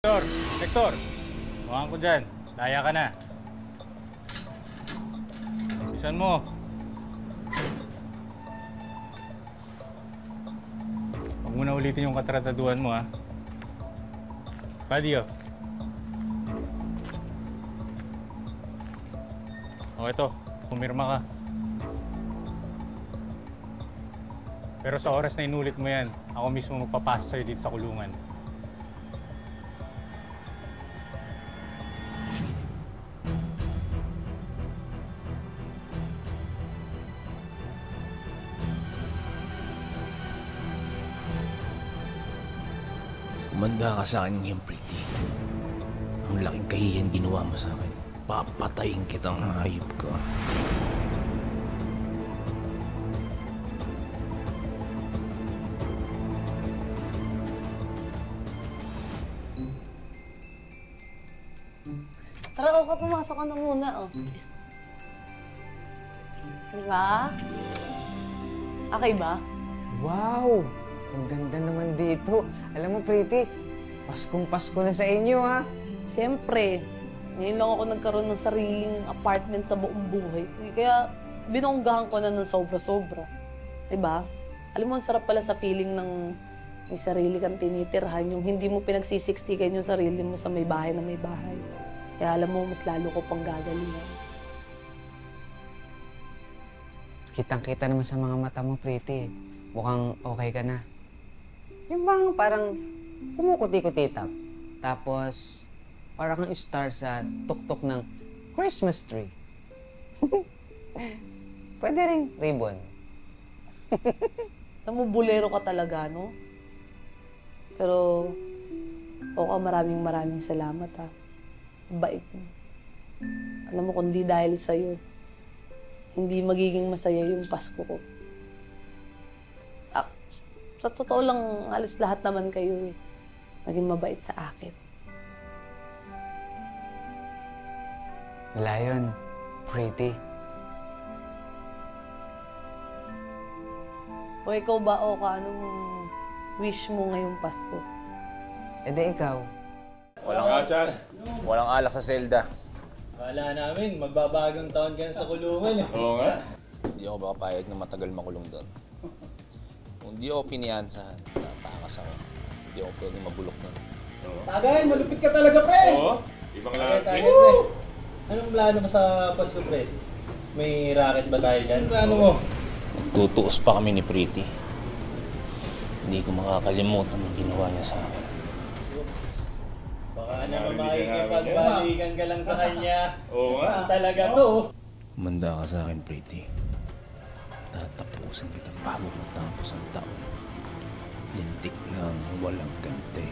Hector! Huwag ko dyan. Laya ka na. Bisan mo. Huwag mo na ulitin yung katrataduhan mo, ha? Buddy, oh. O, ito. Pumirma ka. Pero sa oras na inulit mo yan, ako mismo magpapasok sa'yo dito sa kulungan. Umanda ka sa akin ngayon, Pretty. Ang laking kahiyan ginawa mo sa akin. Papatayin kitang hayop ka. Tara, ka pumasok ka na muna, oh. Diba? Okay ba? Wow! Ang ganda naman dito. Alam mo, Pretty, Paskong Pasko na sa inyo, ha? Siyempre. Ngayon lang ako nagkaroon ng sariling apartment sa buong buhay. Kaya binonggahan ko na ng sobra-sobra. Diba? Alam mo, ang sarap pala sa feeling ng may sarili kang tinitirhan, yung hindi mo pinagsisiksikan yung sarili mo sa may bahay na may bahay. Kaya alam mo, mas lalo ko pang gagalingan. Kitang-kita naman sa mga mata mo, Pretty. Mukhang okay ka na. Yung bang parang kumukuti-kutitap. Tapos, parang kang star sa tuktok ng Christmas tree. Pwede rin ribbon. Alam mo, bulero ka talaga, no? Pero, maraming salamat, ha. Bait mo. Alam mo, kundi dahil sa'yo, hindi magiging masaya yung Pasko ko. Sa totoo lang, halos lahat naman kayo naging mabait sa akin. Wala yun, Pretty. O ikaw ba, Oka, anong wish mo ngayong Pasko? E di ikaw. Walang alak sa selda. Kala namin, magbabagong taon ka na sa kulungan eh. Oo nga. Hindi ako baka payag na matagal makulong doon. Kung di ako piniyansahan, tatakas ako. Hindi ako pwedeng mabulok doon. Tagay, malupit ka talaga, pre! Oo, ibang klase. Pre. Anong plano mo sa Pasko, pre? May racket ba tayo dyan? Plano mo? Tutuos pa kami ni Pretty. Hindi ko makakalimutan ang ginawa niya sa akin. Baka naman makikipagbalikan ka lang sa kanya. Oo nga. Talaga to. Umanda ka sa akin, Pretty. Tatapusin kita bago matapos ang taon. Lintik ng walang gante.